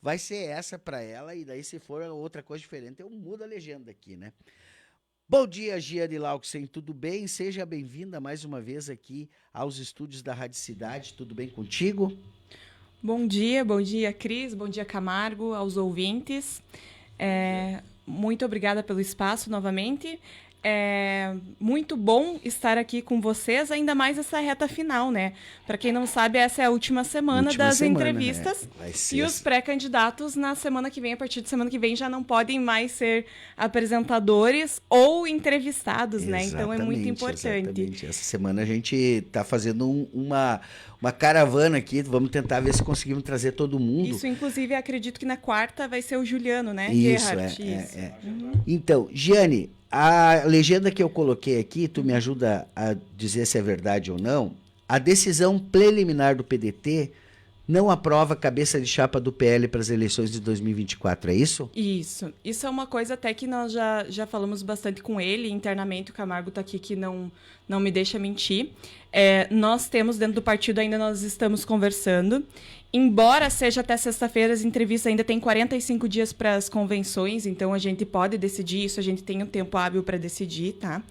vai ser essa para ela, e daí se for outra coisa diferente, eu mudo a legenda aqui, né? Bom dia, Giane Lauxen, tudo bem? Seja bem-vinda mais uma vez aqui aos estúdios da Rádio Cidade, tudo bem contigo? Bom dia, Cris, bom dia, Camargo, aos ouvintes. Muito obrigada pelo espaço novamente. É muito bom estar aqui com vocês, ainda mais essa reta final, né? Para quem não sabe, essa é a última semana das entrevistas, né? e os pré-candidatos na semana que vem, a partir de semana que vem, já não podem mais ser apresentadores ou entrevistados, né? Então é muito importante. Exatamente. Essa semana a gente está fazendo uma caravana aqui, vamos tentar ver se conseguimos trazer todo mundo. Isso, inclusive, acredito que na quarta vai ser o Juliano, né? Isso, Então, Giane, a legenda que eu coloquei aqui, tu me ajuda a dizer se é verdade ou não. A decisão preliminar do PDT não aprova a cabeça de chapa do PL para as eleições de 2024, é isso? Isso é uma coisa até que nós já falamos bastante com ele internamente, o Camargo está aqui que não me deixa mentir. Nós temos dentro do partido, ainda nós estamos conversando. Embora seja até sexta-feira, as entrevistas ainda tem 45 dias para as convenções, então a gente pode decidir isso, a gente tem um tempo hábil para decidir, tá?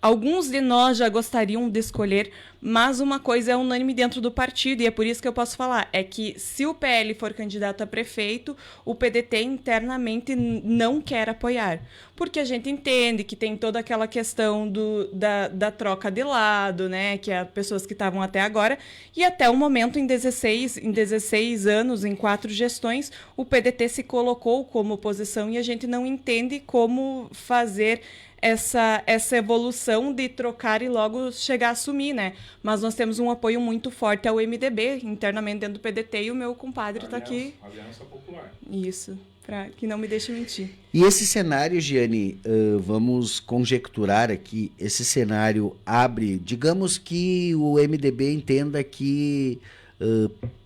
Alguns de nós já gostariam de escolher, mas uma coisa é unânime dentro do partido, e é por isso que eu posso falar, é que se o PL for candidato a prefeito, o PDT internamente não quer apoiar. Porque a gente entende que tem toda aquela questão da troca de lado, né? Que há pessoas que estavam até agora, e até o momento, em 16 anos, em 4 gestões, o PDT se colocou como oposição e a gente não entende como fazer essa evolução de trocar e logo chegar a assumir, né? Mas nós temos um apoio muito forte ao MDB, internamente dentro do PDT, e o meu compadre está aqui. Aliança Popular. Isso, para que não me deixe mentir. E esse cenário, Giane, vamos conjecturar aqui, esse cenário abre, digamos que o MDB entenda que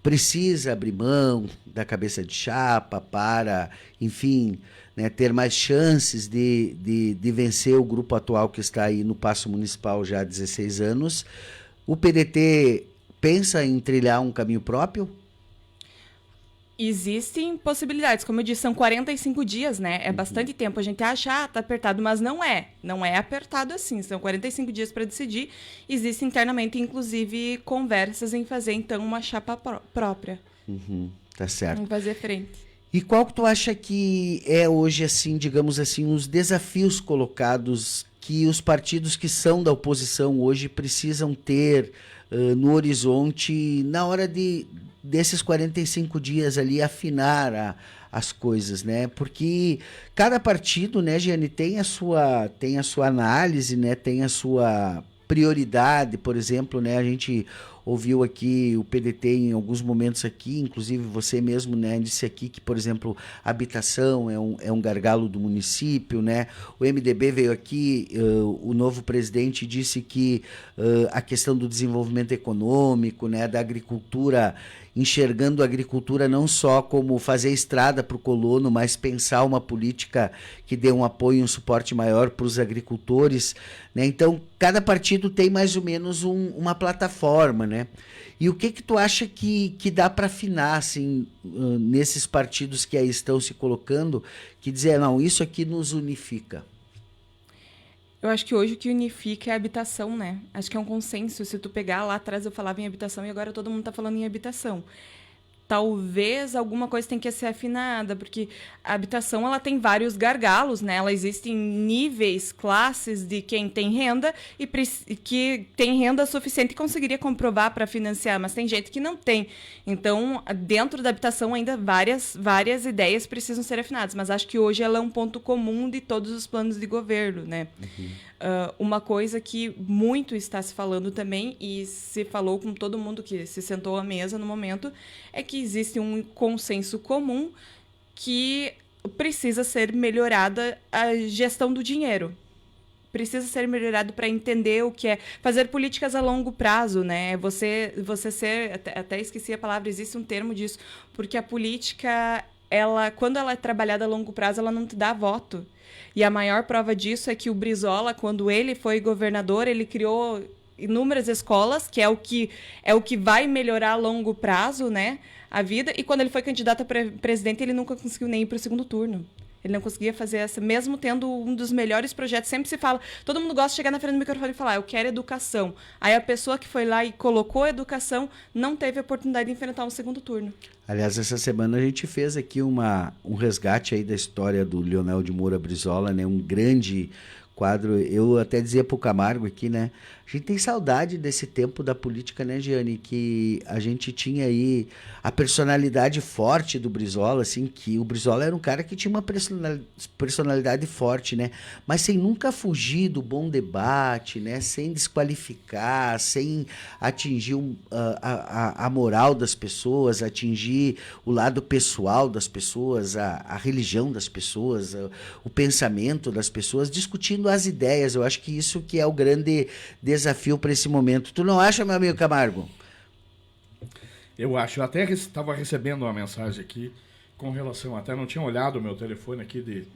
precisa abrir mão da cabeça de chapa para, enfim, né, ter mais chances de vencer o grupo atual que está aí no Paço Municipal já há 16 anos. O PDT pensa em trilhar um caminho próprio? Existem possibilidades, como eu disse, são 45 dias, né? É bastante tempo. A gente acha, tá apertado, mas não é. Não é apertado assim. São 45 dias para decidir. Existe internamente, inclusive, conversas em fazer, então, uma chapa própria. Tá certo. Em fazer frente. E qual que tu acha que é hoje, assim, digamos assim, os desafios colocados que os partidos que são da oposição hoje precisam ter no horizonte na hora desses 45 dias ali afinar as coisas, né? Porque cada partido, né, Giane, tem a sua análise, né? Tem a sua prioridade, por exemplo, né? A gente ouviu aqui o PDT em alguns momentos aqui, inclusive você mesmo, né, disse aqui que, por exemplo, a habitação é um gargalo do município, né? O MDB veio aqui, o novo presidente disse que a questão do desenvolvimento econômico, né, da agricultura, enxergando a agricultura não só como fazer estrada para o colono, mas pensar uma política que dê um apoio, um suporte maior para os agricultores, né? Então, cada partido tem mais ou menos uma plataforma, né? E o que tu acha que dá para afinar, assim, nesses partidos que aí estão se colocando, que dizer, não, isso aqui nos unifica? Eu acho que hoje o que unifica é a habitação, né? Acho que é um consenso. Se tu pegar lá atrás eu falava em habitação e agora todo mundo está falando em habitação. Talvez alguma coisa tenha que ser afinada, porque a habitação ela tem vários gargalos, né? Ela existe em níveis, classes de quem tem renda e que tem renda suficiente e conseguiria comprovar para financiar, mas tem gente que não tem. Então, dentro da habitação ainda várias ideias precisam ser afinadas, mas acho que hoje ela é um ponto comum de todos os planos de governo, né? Uma coisa que muito está se falando também, e se falou com todo mundo que se sentou à mesa no momento, é que existe um consenso comum que precisa ser melhorada a gestão do dinheiro. Precisa ser melhorado para entender o que é fazer políticas a longo prazo, né? Você ser, até esqueci a palavra, existe um termo disso, porque a política, quando ela é trabalhada a longo prazo, ela não te dá voto. E a maior prova disso é que o Brizola, quando ele foi governador, ele criou inúmeras escolas, que é o que vai melhorar a longo prazo, né? a vida. E quando ele foi candidato a presidente, ele nunca conseguiu nem ir para o segundo turno. Ele não conseguia fazer essa, mesmo tendo um dos melhores projetos. Sempre se fala, todo mundo gosta de chegar na frente do microfone e falar, eu quero educação. Aí a pessoa que foi lá e colocou a educação não teve a oportunidade de enfrentar um segundo turno. Aliás, essa semana a gente fez aqui um resgate aí da história do Leonel de Moura Brizola, né? Um grande quadro. Eu até dizia pro Camargo aqui, né? A gente tem saudade desse tempo da política, né, Giane? Que a gente tinha aí a personalidade forte do Brizola, assim, que o Brizola era um cara que tinha uma personalidade forte, né? Mas sem nunca fugir do bom debate, né? Sem desqualificar, sem atingir a moral das pessoas, atingir o lado pessoal das pessoas, a religião das pessoas, o pensamento das pessoas, discutindo as ideias. Eu acho que isso que é o grande desafio para esse momento. Tu não acha, meu amigo Camargo? Eu acho. Eu até estava recebendo uma mensagem aqui com relação, até não tinha olhado o meu telefone aqui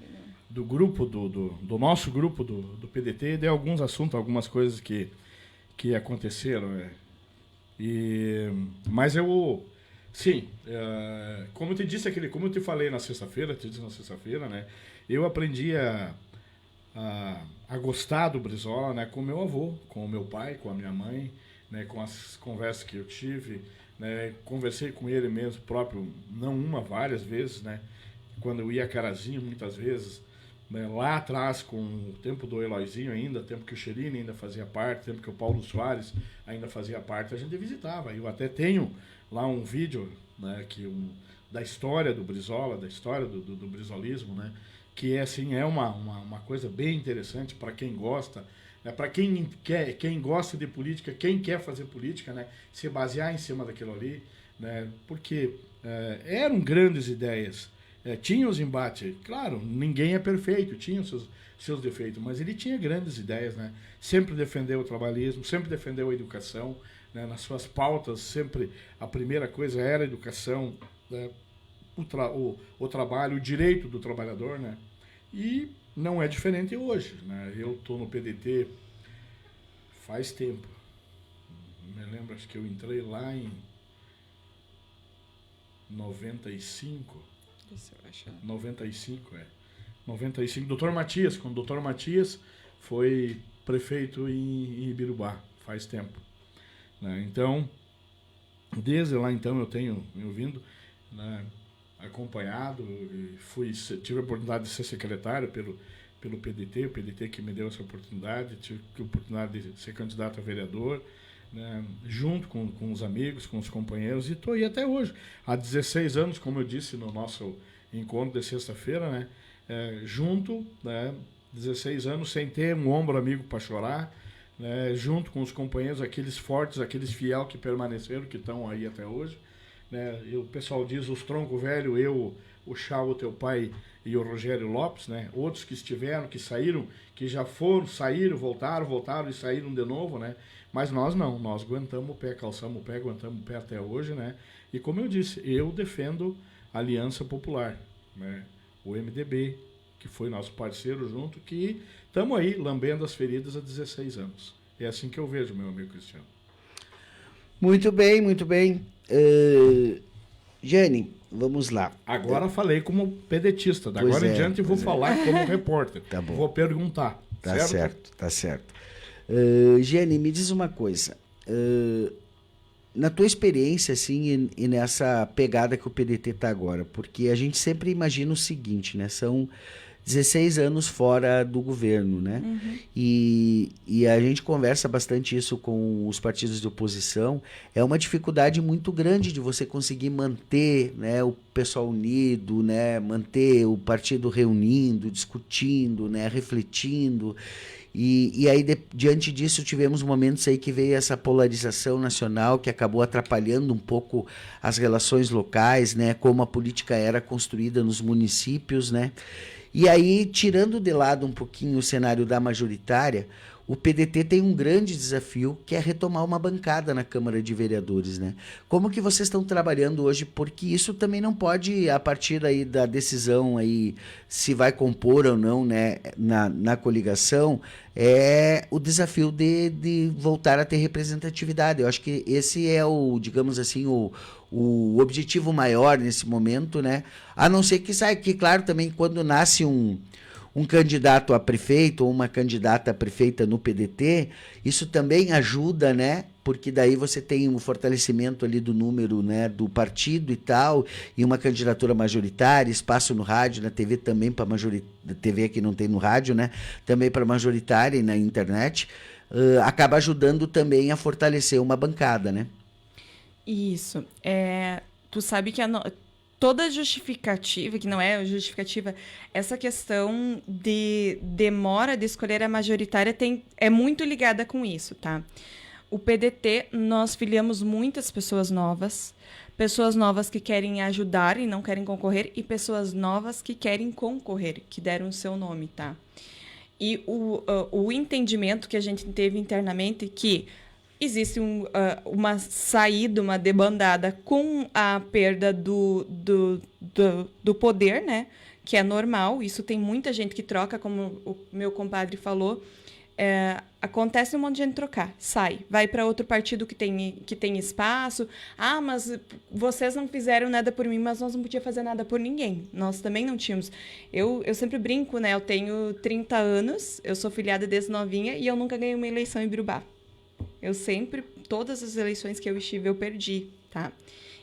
do grupo, do nosso grupo do PDT, de alguns assuntos, algumas coisas que aconteceram. Né? Mas eu, sim, como eu te falei na sexta-feira, né? Eu aprendi a gostar do Brizola, né, com o meu avô, com o meu pai, com a minha mãe, né, com as conversas que eu tive, né, conversei com ele mesmo próprio, não uma, várias vezes, né, quando eu ia a Carazinho, muitas vezes, né, lá atrás, com o tempo do Eloizinho ainda, tempo que o Xerini ainda fazia parte, tempo que o Paulo Soares ainda fazia parte, a gente visitava. Eu até tenho lá um vídeo, né, da história do Brizola, da história do brizolismo, né, que assim, é uma coisa bem interessante para quem gosta, né? Para quem gosta de política, quem quer fazer política, né? Se basear em cima daquilo ali, né? Porque eram grandes ideias, tinha os embates, claro, ninguém é perfeito, tinha os seus defeitos, mas ele tinha grandes ideias, né? Sempre defendeu o trabalhismo, sempre defendeu a educação, né? Nas suas pautas sempre a primeira coisa era a educação, né? O trabalho, o direito do trabalhador, né? E não é diferente hoje, né? Eu estou no PDT faz tempo. Me lembro, acho que eu entrei lá em 95. Isso eu acho. 95, 95. Doutor Matias, quando o doutor Matias foi prefeito em Ibirubá, faz tempo. Né? Então, desde lá então eu tenho vindo, né, acompanhado, tive a oportunidade de ser secretário pelo PDT, o PDT que me deu essa oportunidade, tive a oportunidade de ser candidato a vereador, né, junto com os amigos, com os companheiros, e estou aí até hoje. Há 16 anos, como eu disse no nosso encontro de sexta-feira, né, junto, né, 16 anos sem ter um ombro amigo para chorar, né, junto com os companheiros, aqueles fortes, aqueles fiel que permaneceram, que estão aí até hoje. Né, o pessoal diz os troncos velhos, eu, o Chau, teu pai e o Rogério Lopes, né, outros que estiveram, que saíram, que já saíram, voltaram e saíram de novo, né, mas nós não, nós aguentamos o pé, calçamos o pé, aguentamos o pé até hoje, né, e como eu disse, eu defendo a Aliança Popular, né, o MDB, que foi nosso parceiro junto, que estamos aí lambendo as feridas há 16 anos. É assim que eu vejo, meu amigo Cristiano. Muito bem, muito bem. Jane, vamos lá. Agora falei como pedetista, da agora em diante vou falar como repórter. Tá bom. Vou perguntar. Tá certo. Jane, me diz uma coisa. Na tua experiência, assim, e nessa pegada que o PDT está agora, porque a gente sempre imagina o seguinte, né? São 16 anos fora do governo, né? Uhum. E a gente conversa bastante isso com os partidos de oposição. É uma dificuldade muito grande de você conseguir manter, né, o pessoal unido, né, manter o partido reunindo, discutindo, né, refletindo. E aí, diante disso, tivemos momentos aí que veio essa polarização nacional que acabou atrapalhando um pouco as relações locais, né, como a política era construída nos municípios, né? E aí, tirando de lado um pouquinho o cenário da majoritária, o PDT tem um grande desafio, que é retomar uma bancada na Câmara de Vereadores, né? Como que vocês estão trabalhando hoje? Porque isso também não pode, a partir aí da decisão aí, se vai compor ou não, né, na coligação, é o desafio de voltar a ter representatividade. Eu acho que esse é o, digamos assim, o objetivo maior nesse momento, né? A não ser que saia, que claro, também quando nasce um candidato a prefeito ou uma candidata a prefeita no PDT, isso também ajuda, né? Porque daí você tem um fortalecimento ali do número, né, do partido e tal, e uma candidatura majoritária, espaço no rádio, na TV também para majoritária, TV que não tem no rádio, né? Também para majoritária e na internet, acaba ajudando também a fortalecer uma bancada, né? Isso. Tu sabe que toda justificativa, que não é justificativa, essa questão de demora de escolher a majoritária é muito ligada com isso, tá? O PDT, nós filiamos muitas pessoas novas que querem ajudar e não querem concorrer, e pessoas novas que querem concorrer, que deram o seu nome, tá? E o entendimento que a gente teve internamente que existe uma saída, uma debandada com a perda do poder, né? Que é normal, isso tem muita gente que troca, como o meu compadre falou. Acontece um monte de gente trocar, sai, vai para outro partido que tem espaço. Ah, mas vocês não fizeram nada por mim, mas nós não podíamos fazer nada por ninguém. Nós também não tínhamos. Eu sempre brinco, né? Eu tenho 30 anos, eu sou filiada desde novinha e eu nunca ganhei uma eleição em Birubá. Eu sempre, todas as eleições que eu estive, eu perdi, tá?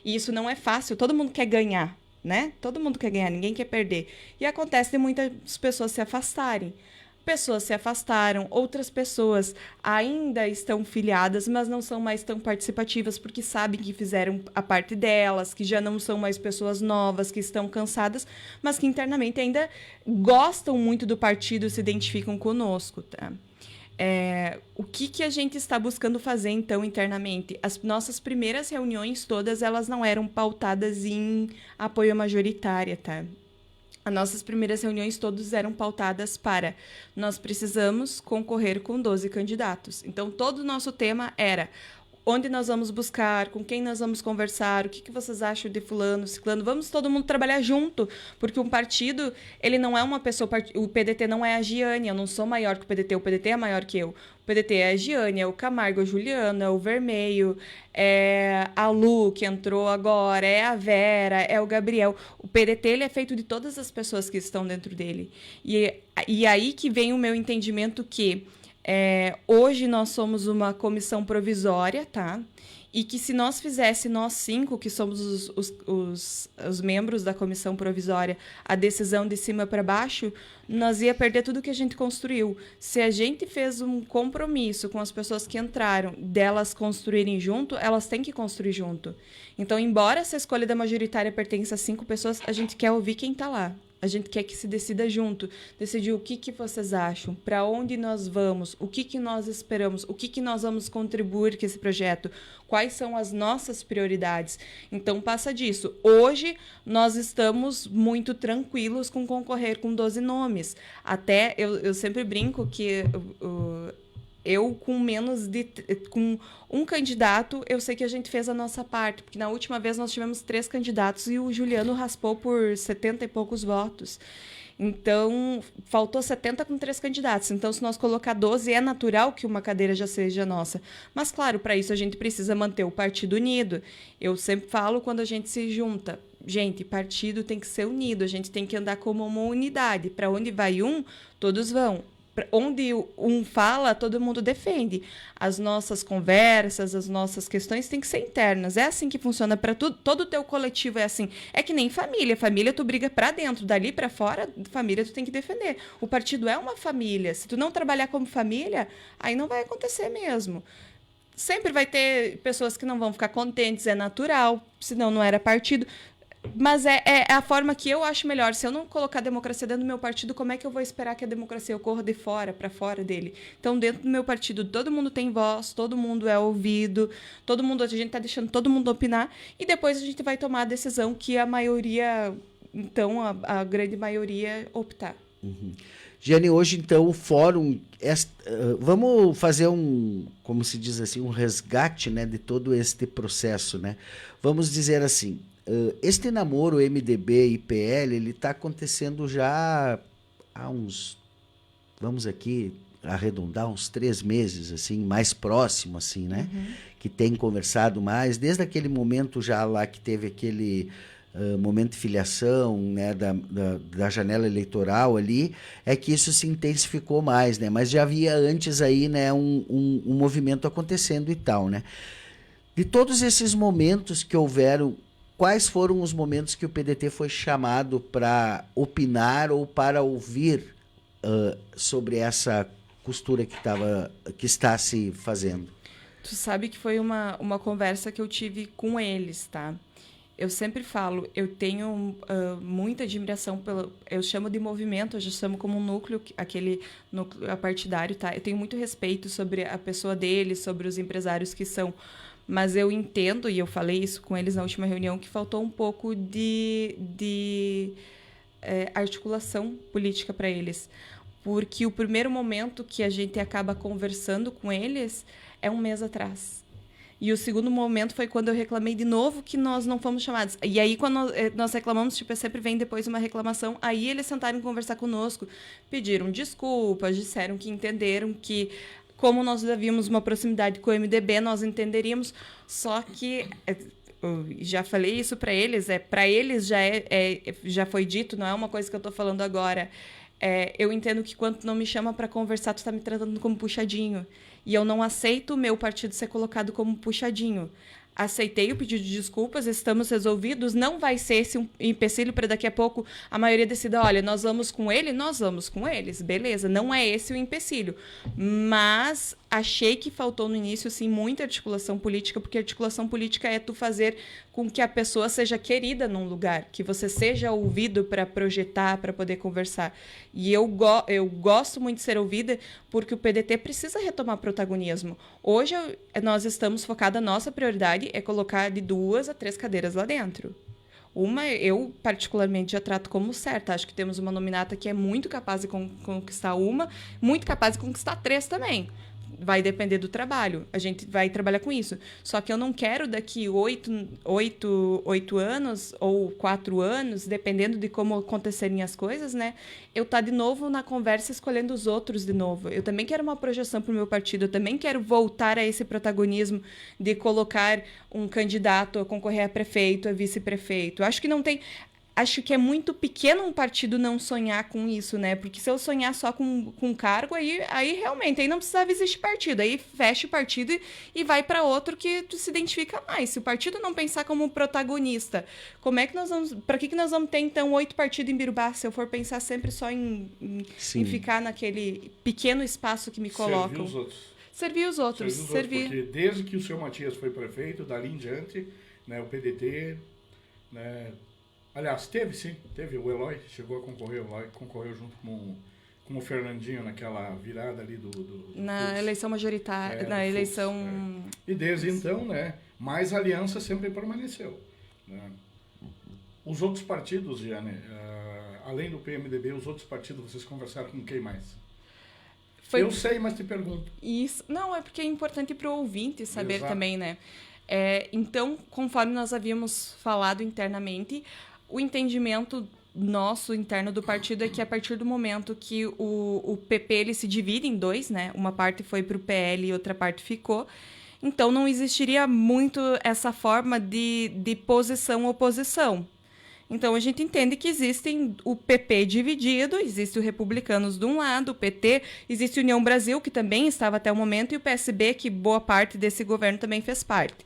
E isso não é fácil, todo mundo quer ganhar, né? Todo mundo quer ganhar, ninguém quer perder. E acontece de muitas pessoas se afastarem. Pessoas se afastaram, outras pessoas ainda estão filiadas, mas não são mais tão participativas porque sabem que fizeram a parte delas, que já não são mais pessoas novas, que estão cansadas, mas que internamente ainda gostam muito do partido e se identificam conosco, tá? O que a gente está buscando fazer, então, internamente? As nossas primeiras reuniões todas, elas não eram pautadas em apoio majoritário, tá? As nossas primeiras reuniões todas eram pautadas para nós precisamos concorrer com 12 candidatos. Então, todo o nosso tema era onde nós vamos buscar, com quem nós vamos conversar, o que vocês acham de fulano, ciclano. Vamos todo mundo trabalhar junto, porque um partido, ele não é uma pessoa... O PDT não é a Giane, eu não sou maior que o PDT é maior que eu. O PDT é a Giane, é o Camargo, a Juliana, é o Vermelho, é a Lu, que entrou agora, é a Vera, é o Gabriel. O PDT, ele é feito de todas as pessoas que estão dentro dele. E aí que vem o meu entendimento que hoje nós somos uma comissão provisória, tá? E que se nós nós 5, que somos os membros da comissão provisória, a decisão de cima para baixo, nós ia perder tudo que a gente construiu. Se a gente fez um compromisso com as pessoas que entraram, delas construírem junto, elas têm que construir junto. Então, embora essa escolha da majoritária pertença a 5 pessoas, a gente quer ouvir quem está lá. A gente quer que se decida junto, decidir o que vocês acham, para onde nós vamos, o que nós esperamos, o que nós vamos contribuir com esse projeto, quais são as nossas prioridades. Então, passa disso. Hoje, nós estamos muito tranquilos com concorrer com 12 nomes. Até, eu sempre brinco que... eu, com um candidato, eu sei que a gente fez a nossa parte, porque na última vez nós tivemos 3 candidatos e o Juliano raspou por 70 e poucos votos. Então, faltou 70 com 3 candidatos. Então, se nós colocar 12, é natural que uma cadeira já seja nossa. Mas, claro, para isso a gente precisa manter o partido unido. Eu sempre falo quando a gente se junta. Gente, partido tem que ser unido, a gente tem que andar como uma unidade. Para onde vai um, todos vão. Onde um fala, todo mundo defende. As nossas conversas, as nossas questões têm que ser internas. É assim que funciona para tudo. Todo o teu coletivo é assim. É que nem família. Família, tu briga para dentro. Dali para fora, família, tu tem que defender. O partido é uma família. Se tu não trabalhar como família, aí não vai acontecer mesmo. Sempre vai ter pessoas que não vão ficar contentes. É natural. Senão não era partido. Mas é a forma que eu acho melhor. Se eu não colocar a democracia dentro do meu partido, como é que eu vou esperar que a democracia ocorra de fora, para fora dele? Então, dentro do meu partido, todo mundo tem voz, todo mundo é ouvido, a gente está deixando todo mundo opinar, e depois a gente vai tomar a decisão que a maioria, então, a grande maioria optar. Uhum. Jane, hoje então o fórum, vamos fazer como se diz assim, um resgate, né, de todo este processo, né? Vamos dizer assim, este namoro MDB e PL, ele está acontecendo já há uns, vamos aqui arredondar, uns 3 meses, assim, mais próximo, assim, né? Que tem conversado mais, desde aquele momento já lá que teve aquele momento de filiação, né, da janela eleitoral ali, é que isso se intensificou mais, né? Mas já havia antes aí, né, um movimento acontecendo e tal, né? De todos esses momentos que houveram, quais foram os momentos que o PDT foi chamado para opinar ou para ouvir sobre essa costura que está se fazendo? Tu sabe que foi uma conversa que eu tive com eles, tá? Eu sempre falo, eu tenho muita admiração pelo... Eu chamo de movimento, eu já chamo como um núcleo, aquele núcleo partidário, tá? Eu tenho muito respeito sobre a pessoa deles, sobre os empresários que são... Mas eu entendo, e eu falei isso com eles na última reunião, que faltou um pouco de articulação política para eles. Porque o primeiro momento que a gente acaba conversando com eles é um mês atrás. E o segundo momento foi quando eu reclamei de novo que nós não fomos chamados. E aí, quando nós reclamamos, tipo, sempre vem depois uma reclamação. Aí eles sentaram conversar conosco, pediram desculpas, disseram que entenderam que, como nós havíamos uma proximidade com o MDB, nós entenderíamos. Só que, eu já falei isso para eles, para eles já foi dito, não é uma coisa que eu estou falando agora. Eu entendo que quando não me chama para conversar, tu está me tratando como puxadinho. E eu não aceito o meu partido ser colocado como puxadinho. Aceitei o pedido de desculpas, estamos resolvidos, não vai ser esse um empecilho para daqui a pouco a maioria decida, olha, nós vamos com ele, nós vamos com eles, beleza, não é esse o empecilho. Mas achei que faltou no início, sim, muita articulação política, porque articulação política é tu fazer com que a pessoa seja querida num lugar, que você seja ouvido para projetar, para poder conversar. E eu gosto muito de ser ouvida, porque o PDT precisa retomar protagonismo. Hoje nós estamos focados, a nossa prioridade é colocar de 2 a 3 cadeiras lá dentro. Uma, eu particularmente já trato como certa. Acho que temos uma nominata que é muito capaz de conquistar uma, muito capaz de conquistar 3 também. Vai depender do trabalho. A gente vai trabalhar com isso. Só que eu não quero daqui 8 anos ou 4 anos, dependendo de como acontecerem as coisas, né? Eu estar de novo na conversa escolhendo os outros de novo. Eu também quero uma projeção para o meu partido. Eu também quero voltar a esse protagonismo de colocar um candidato a concorrer a prefeito, a vice-prefeito. Acho que não tem... Acho que é muito pequeno um partido não sonhar com isso, né? Porque se eu sonhar só com cargo, aí realmente aí não precisava existir partido. Aí fecha o partido e vai para outro que tu se identifica mais. Se o partido não pensar como protagonista, como é que nós vamos... Para que nós vamos ter, então, 8 partidos em Birubá, se eu for pensar sempre só em ficar naquele pequeno espaço que me colocam? Servir os outros. Servir. Porque desde que o seu Matias foi prefeito, dali em diante, né, o PDT... né, aliás, teve o Eloy, chegou a concorrer, o Eloy concorreu junto com o Fernandinho naquela virada ali na eleição majoritária, na eleição... E desde então, né, mais aliança sempre permaneceu. Né? Os outros partidos, Jane, além do PMDB, os outros partidos, vocês conversaram com quem mais? Eu sei, mas te pergunto. Isso, não, é porque é importante para o ouvinte saber. Exato. Também, né? Então, conforme nós havíamos falado internamente, o entendimento nosso interno do partido é que a partir do momento que o PP ele se divide em 2, né? Uma parte foi para o PL e outra parte ficou. Então, não existiria muito essa forma de posição-oposição. Então, a gente entende que existem o PP dividido, existe o Republicanos de um lado, o PT, existe a União Brasil, que também estava até o momento, e o PSB, que boa parte desse governo também fez parte.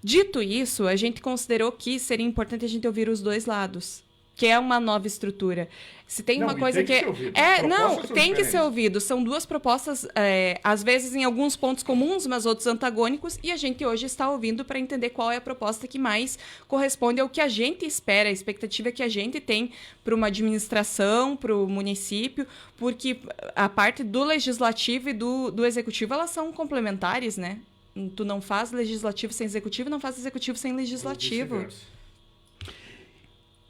Dito isso, a gente considerou que seria importante a gente ouvir os 2 lados, que é uma nova estrutura. Se tem uma coisa que tem que ser ouvido. São 2 propostas, às vezes em alguns pontos comuns, mas outros antagônicos, e a gente hoje está ouvindo para entender qual é a proposta que mais corresponde ao que a gente espera, a expectativa que a gente tem para uma administração, para o município, porque a parte do legislativo e do executivo, elas são complementares, né? Tu não faz legislativo sem executivo, não faz executivo sem legislativo.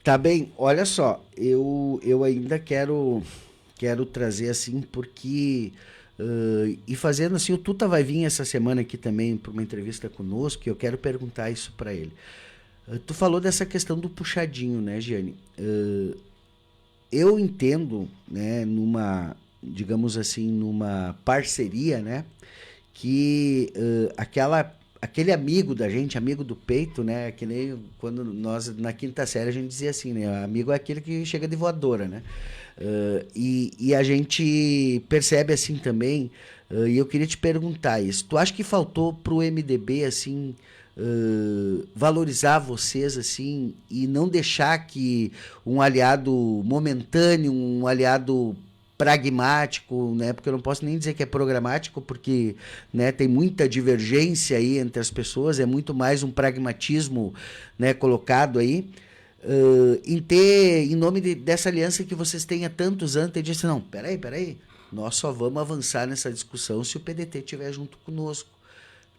Tá bem, olha só, eu ainda quero quero trazer assim porque e fazendo assim, o Tuta vai vir essa semana aqui também para uma entrevista conosco e eu quero perguntar isso para ele. Tu falou dessa questão do puxadinho, né, Giane? Eu entendo, né, digamos assim, numa parceria, né, que aquele amigo da gente, amigo do peito, né, que nem quando nós, na quinta série, a gente dizia assim, né, amigo é aquele que chega de voadora, né? E a gente percebe assim também, e eu queria te perguntar isso, tu acha que faltou pro MDB, assim, valorizar vocês assim e não deixar que um aliado momentâneo, um aliado pragmático, né? Porque eu não posso nem dizer que é programático, porque, né, tem muita divergência aí entre as pessoas, é muito mais um pragmatismo, né, colocado aí, em nome dessa aliança que vocês têm há tantos anos, e disse, não, peraí, nós só vamos avançar nessa discussão se o PDT estiver junto conosco.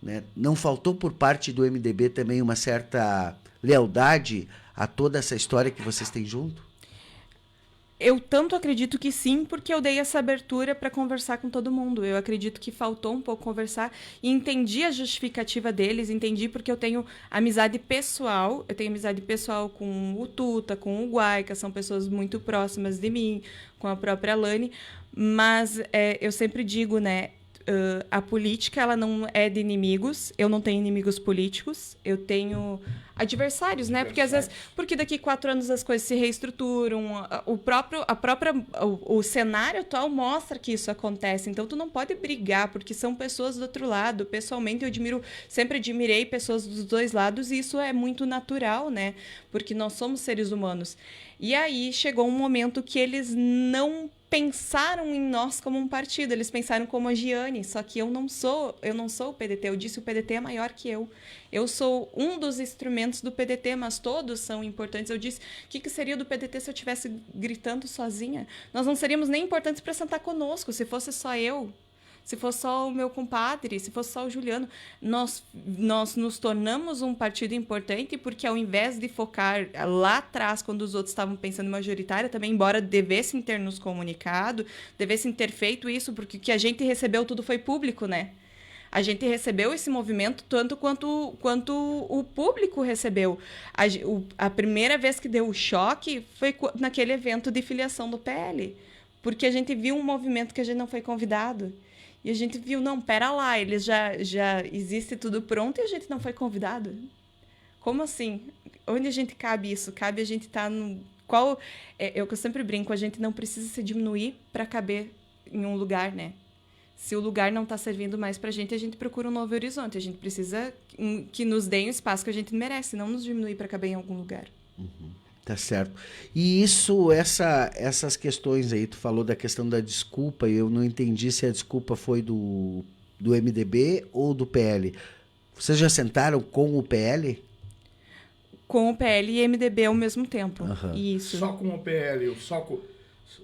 Né? Não faltou por parte do MDB também uma certa lealdade a toda essa história que vocês têm junto? Eu tanto acredito que sim, porque eu dei essa abertura para conversar com todo mundo. Eu acredito que faltou um pouco conversar e entendi a justificativa deles, entendi porque eu tenho amizade pessoal. Eu tenho amizade pessoal com o Tuta, com o Guaica, são pessoas muito próximas de mim, com a própria Lani. Mas eu sempre digo, né? A política ela não é de inimigos. Eu não tenho inimigos políticos. Eu tenho adversários, né? Porque daqui 4 anos as coisas se reestruturam. O cenário atual mostra que isso acontece. Então tu não pode brigar porque são pessoas do outro lado. Pessoalmente eu sempre admirei pessoas dos dois lados e isso é muito natural, né? Porque nós somos seres humanos. E aí chegou um momento que eles não pensaram em nós como um partido, eles pensaram como a Giane, só que eu não sou o PDT, eu disse o PDT é maior que eu. Eu sou um dos instrumentos do PDT, mas todos são importantes. Eu disse, o que seria do PDT se eu estivesse gritando sozinha? Nós não seríamos nem importantes para sentar conosco, se fosse só eu. Se fosse só o meu compadre, se fosse só o Juliano, nós nos tornamos um partido importante porque, ao invés de focar lá atrás, quando os outros estavam pensando em majoritária, também, embora devessem ter nos comunicado, devessem ter feito isso, porque o que a gente recebeu tudo foi público, né? A gente recebeu esse movimento tanto quanto o público recebeu. A primeira vez que deu o choque foi naquele evento de filiação do PL, porque a gente viu um movimento que a gente não foi convidado. E a gente viu, não, pera lá, eles já existe tudo pronto e a gente não foi convidado? Como assim? Onde a gente cabe isso? Cabe a gente estar no... É o que eu sempre brinco, a gente não precisa se diminuir para caber em um lugar, né? Se o lugar não está servindo mais para a gente procura um novo horizonte. A gente precisa que nos deem o espaço que a gente merece, não nos diminuir para caber em algum lugar. Uhum. Tá certo. E essas questões aí, tu falou da questão da desculpa, e eu não entendi se a desculpa foi do MDB ou do PL. Vocês já sentaram com o PL? Com o PL e MDB ao mesmo tempo. Uhum. Isso. Só com o PL,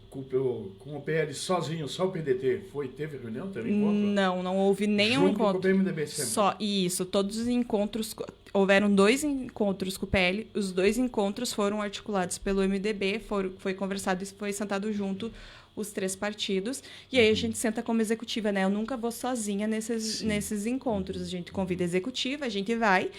com o PL sozinho, só o PDT, teve reunião, teve encontro? Não houve nenhum encontro. Com o MDB sempre. Só isso, todos os encontros, houveram 2 encontros com o PL, os 2 encontros foram articulados pelo MDB, foi conversado e foi sentado junto os 3 partidos, e aí a gente senta como executiva, né? Eu nunca vou sozinha nesses encontros, a gente convida a executiva, a gente vai,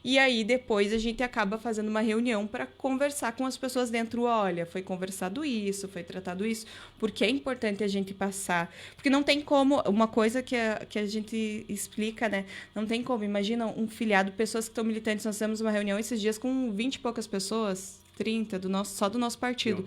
e aí depois a gente acaba fazendo uma reunião para conversar com as pessoas dentro. Olha, foi conversado isso, foi tratado isso, porque é importante a gente passar. Porque não tem como, uma coisa que a gente explica, né? Não tem como, imagina um filiado, pessoas que estão militantes, nós fizemos uma reunião esses dias com 20 e poucas pessoas, 30, só do nosso partido.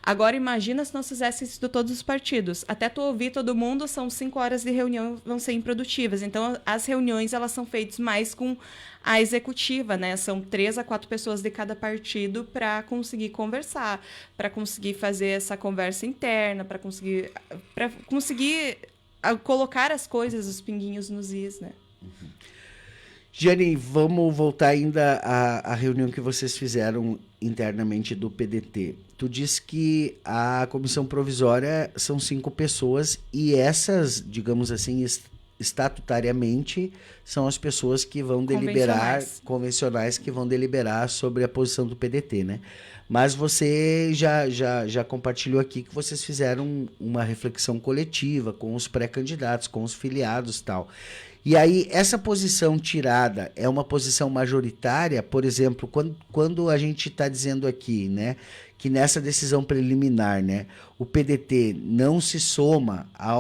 Agora, imagina se nós fizéssemos isso de todos os partidos. Até tu ouvir todo mundo, são 5 horas de reunião, vão ser improdutivas. Então, as reuniões, elas são feitas mais com a executiva, né? São 3 a 4 pessoas de cada partido para conseguir conversar, para conseguir fazer essa conversa interna, para conseguir colocar as coisas, os pinguinhos nos is, né? Uhum. Giane, vamos voltar ainda à reunião que vocês fizeram internamente do PDT. Tu disse que a comissão provisória são 5 pessoas e essas, digamos assim, estatutariamente, são as pessoas que vão deliberar, convencionais, que vão deliberar sobre a posição do PDT, né? Mas você já compartilhou aqui que vocês fizeram uma reflexão coletiva com os pré-candidatos, com os filiados e tal. E aí, essa posição tirada é uma posição majoritária? Por exemplo, quando a gente está dizendo aqui, né, que nessa decisão preliminar, né, o PDT não se soma a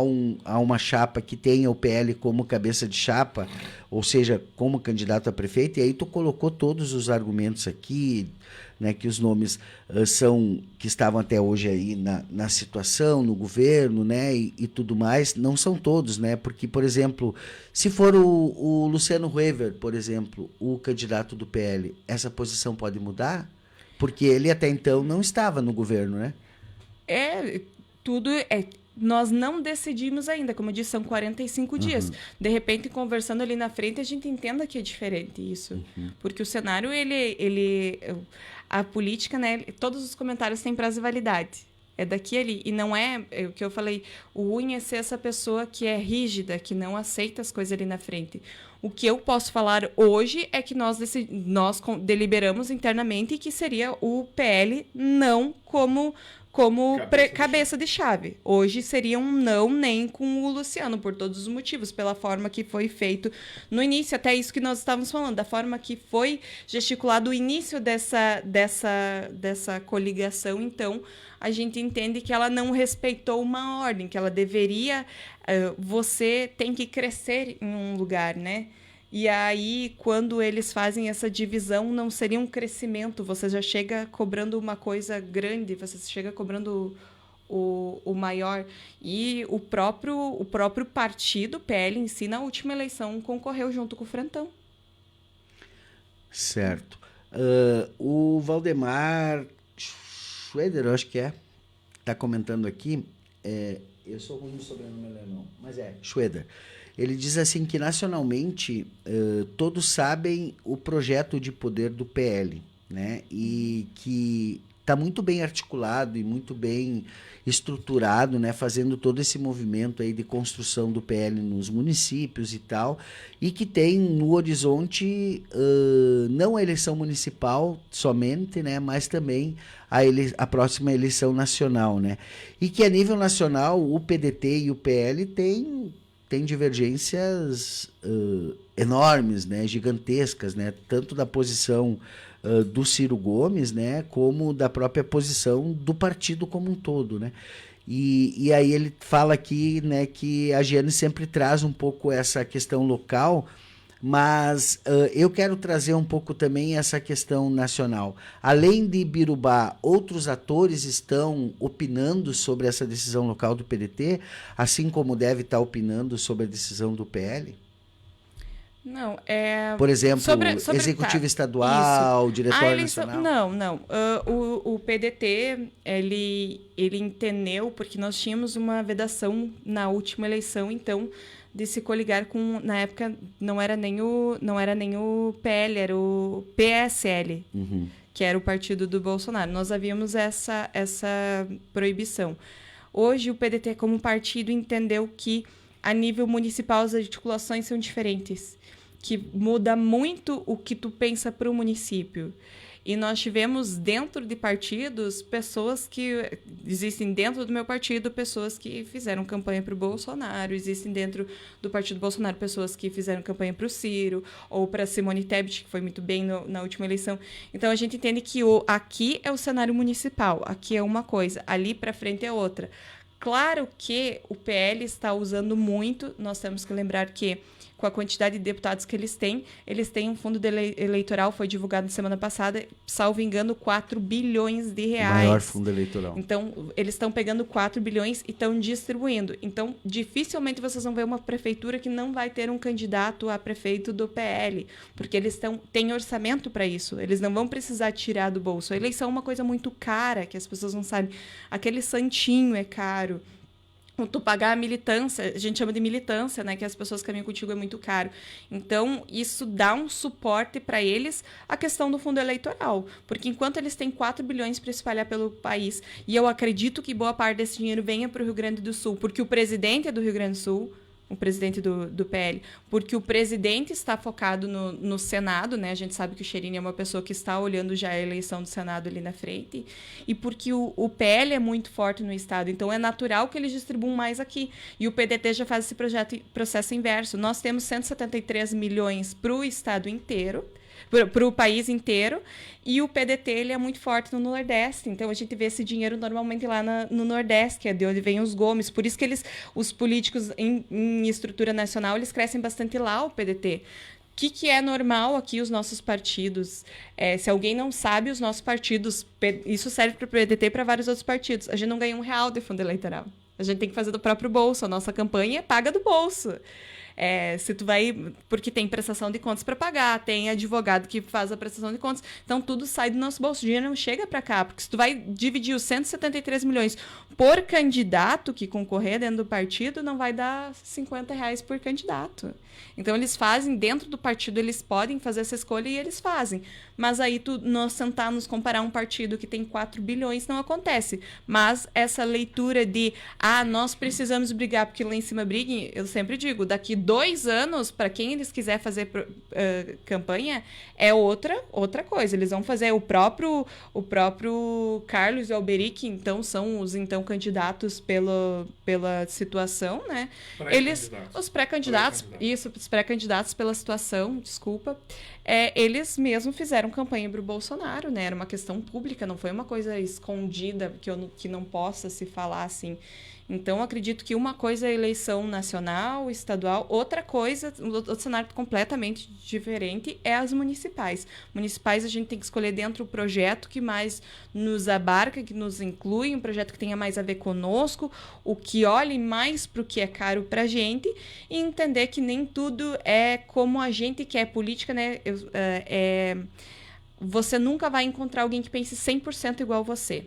uma chapa que tenha o PL como cabeça de chapa, ou seja, como candidato a prefeito, e aí tu colocou todos os argumentos aqui, né, que os nomes que estavam até hoje aí na situação, no governo, né, e tudo mais, não são todos, né, porque, por exemplo, se for o Luciano Huever, por exemplo, o candidato do PL, essa posição pode mudar? Porque ele até então não estava no governo, né? Nós não decidimos ainda, como eu disse, são 45 dias. De repente, conversando ali na frente, a gente entenda que é diferente isso. Porque o cenário, a política, né, todos os comentários têm prazo de validade. É daqui ali. E não é o que eu falei, o ruim é ser essa pessoa que é rígida, que não aceita as coisas ali na frente. O que eu posso falar hoje é que nós deliberamos internamente que seria o PL não como cabeça de chave. Hoje seria um não nem com o Luciano, por todos os motivos, pela forma que foi feito no início, até isso que nós estávamos falando, da forma que foi gesticulado o início dessa coligação. Então, a gente entende que ela não respeitou uma ordem, que ela deveria... você tem que crescer em um lugar, né? E aí, quando eles fazem essa divisão, não seria um crescimento. Você já chega cobrando uma coisa grande, você chega cobrando o maior. E o próprio partido, PL em si, na última eleição, concorreu junto com o Frentão. Certo. O Valdemar Schroeder, eu acho que está comentando aqui, eu sou ruim no sobrenome alemão, mas Schroeder. Ele diz assim que nacionalmente todos sabem o projeto de poder do PL, né? E que está muito bem articulado e muito bem estruturado, né? Fazendo todo esse movimento aí de construção do PL nos municípios e tal, e que tem no horizonte não a eleição municipal somente, né? Mas também a próxima eleição nacional, né? E que a nível nacional o PDT e o PL têm divergências enormes, né, gigantescas, né, tanto da posição do Ciro Gomes, né, como da própria posição do partido como um todo, né. E aí ele fala aqui, né, que a Giane sempre traz um pouco essa questão local, mas eu quero trazer um pouco também essa questão nacional. Além de Birubá, outros atores estão opinando sobre essa decisão local do PDT, assim como deve estar opinando sobre a decisão do PL? Não, por exemplo, executivo estadual, diretório nacional? Não. O PDT, ele entendeu, porque nós tínhamos uma vedação na última eleição, então, de se coligar com, na época, não era nem o PL, era o PSL, que era o partido do Bolsonaro. Nós havíamos essa proibição. Hoje, o PDT, como partido, entendeu que, a nível municipal, as articulações são diferentes, que muda muito o que tu pensa para o município. E nós tivemos dentro de partidos pessoas que... Existem dentro do meu partido pessoas que fizeram campanha para o Bolsonaro, existem dentro do partido Bolsonaro pessoas que fizeram campanha para o Ciro, ou para Simone Tebet, que foi muito bem na última eleição. Então, a gente entende que aqui é o cenário municipal, aqui é uma coisa, ali para frente é outra. Claro que o PL está usando muito, nós temos que lembrar que, com a quantidade de deputados que eles têm um fundo eleitoral, foi divulgado na semana passada, salvo engano, 4 bilhões de reais. O maior fundo eleitoral. Então, eles estão pegando 4 bilhões e estão distribuindo. Então, dificilmente vocês vão ver uma prefeitura que não vai ter um candidato a prefeito do PL, porque eles têm orçamento para isso. Eles não vão precisar tirar do bolso. A eleição é uma coisa muito cara, que as pessoas não sabem. Aquele santinho é caro. Tu pagar a militância, a gente chama de militância, né? Que as pessoas caminham contigo é muito caro. Então, isso dá um suporte para eles, a questão do fundo eleitoral. Porque enquanto eles têm 4 bilhões para espalhar pelo país, e eu acredito que boa parte desse dinheiro venha para o Rio Grande do Sul, porque o presidente é do Rio Grande do Sul, o presidente do PL, porque o presidente está focado no Senado, né? A gente sabe que o Cherini é uma pessoa que está olhando já a eleição do Senado ali na frente, e porque o PL é muito forte no Estado, então é natural que eles distribuam mais aqui. E o PDT já faz esse processo inverso. Nós temos 173 milhões para o Estado inteiro, para o país inteiro, e o PDT ele é muito forte no Nordeste, então a gente vê esse dinheiro normalmente lá no Nordeste, que é de onde vem os Gomes, por isso que os políticos em estrutura nacional, eles crescem bastante lá, o PDT. O que é normal aqui, os nossos partidos? Se alguém não sabe, os nossos partidos, isso serve para o PDT e para vários outros partidos, a gente não ganha R$1 de fundo eleitoral, a gente tem que fazer do próprio bolso, a nossa campanha é paga do bolso. Se tu vai, porque tem prestação de contas para pagar, tem advogado que faz a prestação de contas, então tudo sai do nosso bolso, o dinheiro não chega para cá, porque se tu vai dividir os 173 milhões por candidato que concorrer dentro do partido, não vai dar R$50 por candidato. Então eles fazem, dentro do partido eles podem fazer essa escolha e eles fazem, mas aí nós sentar, nos comparar um partido que tem 4 bilhões, não acontece. Mas essa leitura de, nós precisamos brigar porque lá em cima briguem, eu sempre digo, daqui 2 anos, para quem eles quiser fazer campanha, é outra coisa. Eles vão fazer o próprio Carlos e o Alberi, que então são os candidatos pela situação, né? Os pré-candidatos, isso, os pré-candidatos pela situação, desculpa, eles mesmos fizeram campanha para o Bolsonaro, né? Era uma questão pública, não foi uma coisa escondida que não possa se falar assim. Então, acredito que uma coisa é a eleição nacional, estadual, outra coisa, outro cenário completamente diferente é as municipais. Municipais a gente tem que escolher dentro do projeto que mais nos abarca, que nos inclui, um projeto que tenha mais a ver conosco, o que olhe mais para o que é caro para a gente e entender que nem tudo é como a gente quer. Política, né? Você nunca vai encontrar alguém que pense 100% igual você.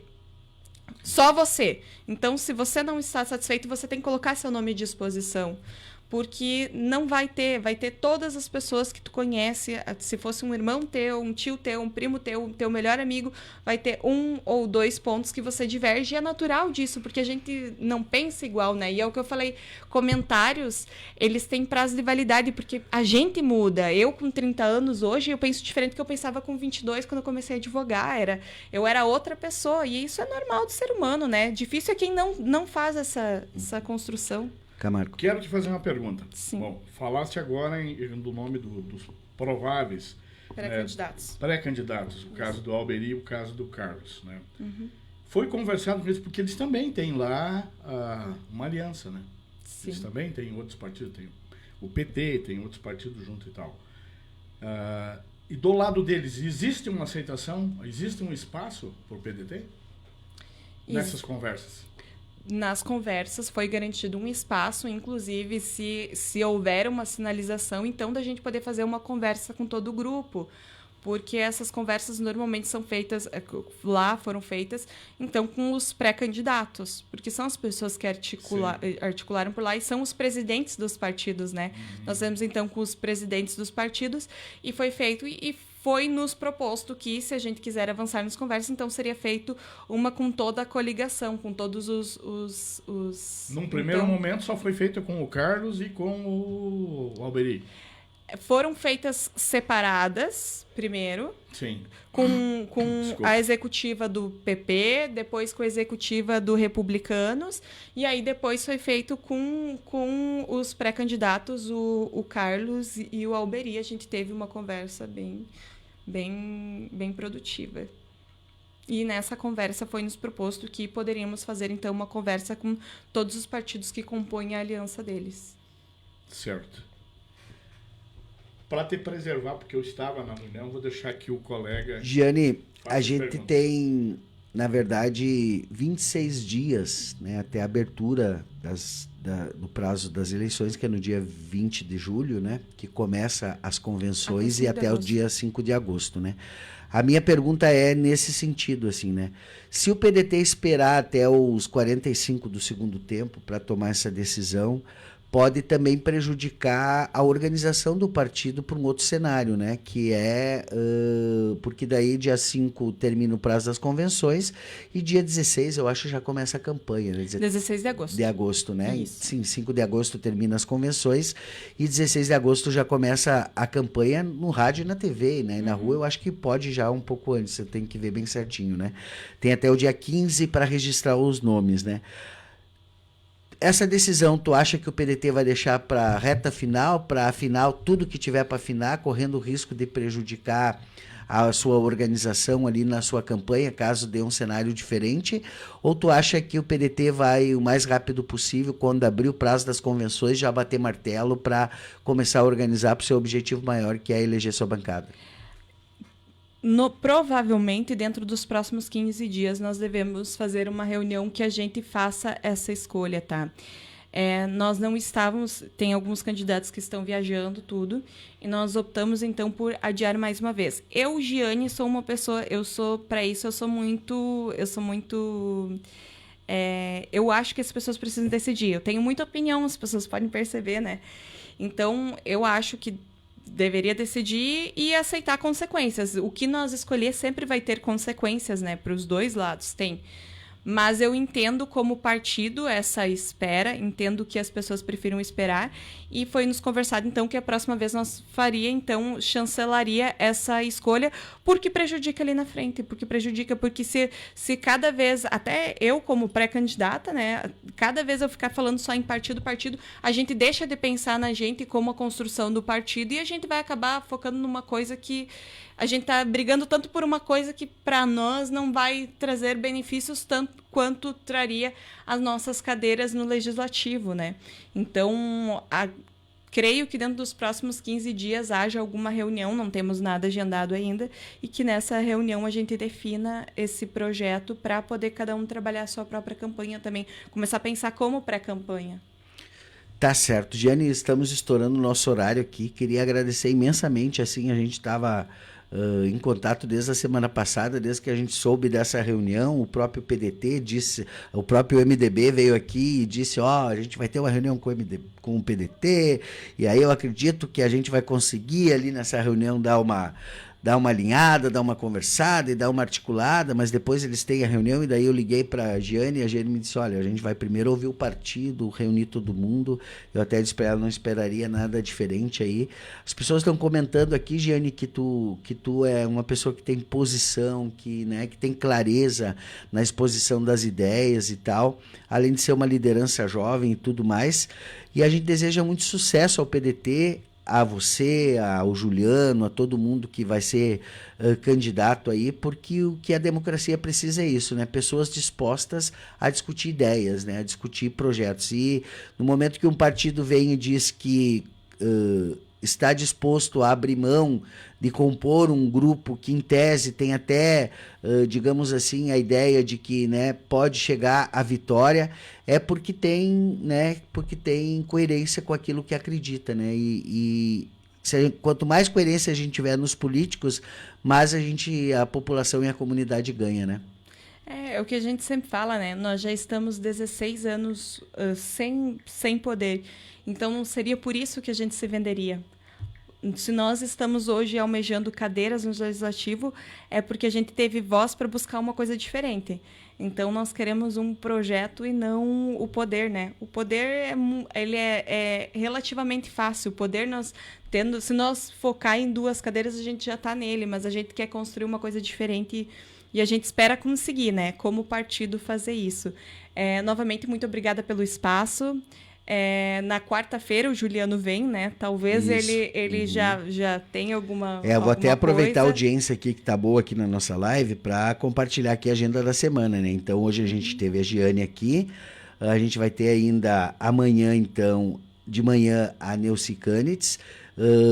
Só você. Então, se você não está satisfeito, você tem que colocar seu nome à disposição. Porque não vai ter todas as pessoas que tu conhece. Se fosse um irmão teu, um tio teu, um primo teu, um teu melhor amigo, vai ter 1 ou 2 pontos que você diverge. E é natural disso, porque a gente não pensa igual, né? E é o que eu falei, comentários, eles têm prazo de validade, porque a gente muda. Eu, com 30 anos hoje, eu penso diferente do que eu pensava com 22, quando eu comecei a advogar. Eu era outra pessoa, e isso é normal do ser humano, né? Difícil é quem não faz essa construção. Camargo. Quero te fazer uma pergunta. Sim. Bom, falaste agora do nome dos prováveis pré-candidatos. Pré-candidatos, o caso do Alberi e o caso do Carlos, né? Uhum. Foi conversado com eles porque eles também têm lá uma aliança, né? Sim. Eles também têm outros partidos, tem o PT, tem outros partidos junto e tal. E do lado deles, existe uma aceitação, existe um espaço para o PDT? Nessas conversas? Nas conversas foi garantido um espaço, inclusive se houver uma sinalização, então da gente poder fazer uma conversa com todo o grupo, porque essas conversas normalmente são feitas, foram feitas, então com os pré-candidatos, porque são as pessoas que articularam por lá e são os presidentes dos partidos, né? Uhum. Nós temos então com os presidentes dos partidos e foi feito e foi nos proposto que, se a gente quiser avançar nas conversas, então seria feito uma com toda a coligação, com todos os Num primeiro momento só foi feito com o Carlos e com o Alberi. Foram feitas separadas, primeiro. Sim. Com a executiva do PP, depois com a executiva do Republicanos, e aí depois foi feito com os pré-candidatos, o Carlos e o Alberi. A gente teve uma conversa bem produtiva. E nessa conversa foi nos proposto que poderíamos fazer, então, uma conversa com todos os partidos que compõem a aliança deles. Certo. Para te preservar, porque eu estava na reunião, vou deixar aqui o colega... Gianni, a gente tem, na verdade, 26 dias, né, até a abertura do prazo das eleições, que é no dia 20 de julho, né, que começa as convenções e até o dia 5 de agosto, né? A minha pergunta é nesse sentido, assim, né? Se o PDT esperar até os 45 do segundo tempo para tomar essa decisão, pode também prejudicar a organização do partido para um outro cenário, né? Que é porque daí dia 5 termina o prazo das convenções e dia 16 eu acho já começa a campanha, né? 16 de agosto. De agosto, né? Isso. Sim, 5 de agosto termina as convenções e 16 de agosto já começa a campanha no rádio e na TV, né? E na rua eu acho que pode já um pouco antes, você tem que ver bem certinho, né? Tem até o dia 15 para registrar os nomes, né? Essa decisão, tu acha que o PDT vai deixar para a reta final, para afinar tudo que tiver para afinar, correndo o risco de prejudicar a sua organização ali na sua campanha, caso dê um cenário diferente? Ou tu acha que o PDT vai o mais rápido possível, quando abrir o prazo das convenções, já bater martelo para começar a organizar para o seu objetivo maior, que é eleger sua bancada? Provavelmente, dentro dos próximos 15 dias, nós devemos fazer uma reunião que a gente faça essa escolha, tá? Nós não estávamos... Tem alguns candidatos que estão viajando, tudo, e nós optamos, então, por adiar mais uma vez. Eu, Giane, sou uma pessoa... Para isso, eu sou muito... eu acho que as pessoas precisam decidir. Eu tenho muita opinião, as pessoas podem perceber, né? Então, eu acho que deveria decidir e aceitar consequências. O que nós escolher sempre vai ter consequências, né? Para os dois lados, tem. Mas eu entendo como partido essa espera, entendo que as pessoas prefiram esperar, e foi nos conversado, então, que a próxima vez nós chancelaria essa escolha, porque prejudica ali na frente, porque se cada vez, até eu como pré-candidata, né, cada vez eu ficar falando só em partido, a gente deixa de pensar na gente como a construção do partido, e a gente vai acabar focando numa coisa que a gente está brigando tanto por uma coisa que para nós não vai trazer benefícios tanto quanto traria as nossas cadeiras no legislativo, né? Então, creio que dentro dos próximos 15 dias haja alguma reunião, não temos nada agendado ainda, e que nessa reunião a gente defina esse projeto para poder cada um trabalhar a sua própria campanha também, começar a pensar como pré-campanha. Tá certo. Giane, estamos estourando o nosso horário aqui. Queria agradecer imensamente, assim, a gente estava em contato desde a semana passada, desde que a gente soube dessa reunião. O próprio PDT disse, o próprio MDB veio aqui e disse, a gente vai ter uma reunião com o PDT, e aí eu acredito que a gente vai conseguir ali nessa reunião dar uma alinhada, dar uma conversada e dar uma articulada, mas depois eles têm a reunião, e daí eu liguei para a Giane, e a Giane me disse, olha, a gente vai primeiro ouvir o partido, reunir todo mundo. Eu até disse para ela, não esperaria nada diferente aí. As pessoas estão comentando aqui, Giane, que tu é uma pessoa que tem posição, que tem clareza na exposição das ideias e tal, além de ser uma liderança jovem e tudo mais, e a gente deseja muito sucesso ao PDT, a você, ao Juliano, a todo mundo que vai ser candidato aí, porque o que a democracia precisa é isso, né? Pessoas dispostas a discutir ideias, né? A discutir projetos. E no momento que um partido vem e diz que está disposto a abrir mão de compor um grupo que, em tese, tem até, digamos assim, a ideia de que, né, pode chegar à vitória, é porque tem coerência com aquilo que acredita, né? Quanto mais coerência a gente tiver nos políticos, mais a população e a comunidade ganha, né? É o que a gente sempre fala, né? Nós já estamos 16 anos sem poder. Então, não seria por isso que a gente se venderia. Se nós estamos hoje almejando cadeiras no Legislativo, é porque a gente teve voz para buscar uma coisa diferente. Então, nós queremos um projeto e não o poder, né? O poder ele é relativamente fácil. O poder, se nós focar em 2 cadeiras, a gente já está nele, mas a gente quer construir uma coisa diferente e a gente espera conseguir, né? Como partido fazer isso. Novamente, muito obrigada pelo espaço. Na quarta-feira o Juliano vem, né? Talvez ele já tenha alguma eu vou até aproveitar a coisa. audiência aqui que tá boa aqui na nossa live para compartilhar aqui a agenda da semana, né? Então hoje a gente teve a Giane aqui, a gente vai ter ainda amanhã, então, de manhã a Neuci Canitz,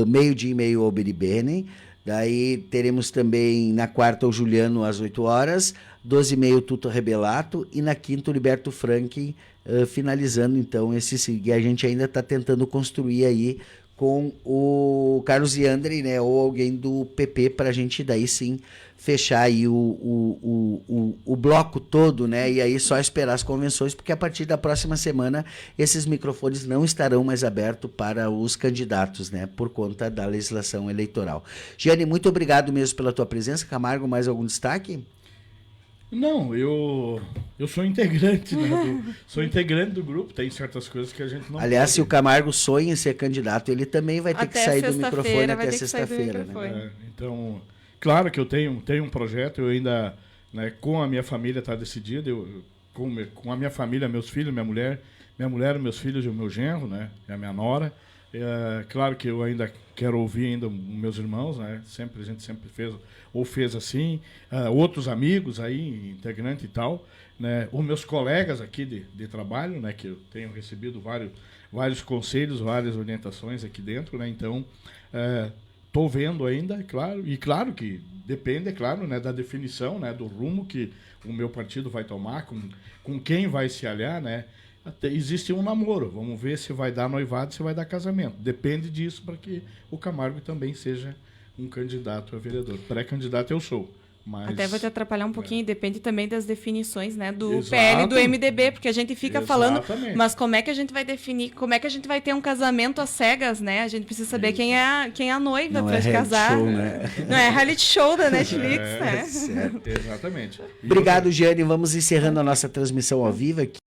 meio-dia e meio o Alberibene, daí teremos também na quarta o Juliano às 8 horas, 12h30 o Tuto Rebelato, e na quinta o Liberto Franklin, finalizando então esse. E a gente ainda está tentando construir aí com o Carlos Iandre, né, ou alguém do PP, para a gente daí sim fechar aí o bloco todo, né, e aí só esperar as convenções, porque a partir da próxima semana esses microfones não estarão mais abertos para os candidatos, né, por conta da legislação eleitoral. Giane, muito obrigado mesmo pela tua presença. Camargo, mais algum destaque? Não, eu sou integrante, né? Sou integrante do grupo, tem certas coisas que a gente não Aliás, pode. se o Camargo sonha em ser candidato, ele também vai ter que sair do microfone até sexta-feira, né? Então, claro que eu tenho um projeto, eu ainda, né, com a minha família está decidido, com a minha família, meus filhos, minha mulher, meus filhos e o meu genro, né, e a minha nora. Claro que eu ainda quero ouvir ainda meus irmãos, né? A gente sempre fez assim, outros amigos aí, integrante e tal, né? Os meus colegas aqui de trabalho, né? Que eu tenho recebido vários conselhos, várias orientações aqui dentro, né? Então, estou vendo ainda, claro, e claro que depende, é claro, né? Da definição, né? Do rumo que o meu partido vai tomar, com quem vai se aliar, né? Existe um namoro, vamos ver se vai dar noivado, se vai dar casamento. Depende disso para que o Camargo também seja um candidato a vereador. Pré-candidato eu sou. Mas, até vai te atrapalhar um pouquinho, depende também das definições, né, do Exato. PL e do MDB, porque a gente fica falando, Exatamente. mas como é que a gente vai definir, como é que a gente vai ter um casamento às cegas, né? A gente precisa saber quem é a noiva para se casar. Show, né? Não é reality show da Netflix, né? Certo. Exatamente. Obrigado, Giane. Vamos encerrando a nossa transmissão ao vivo aqui.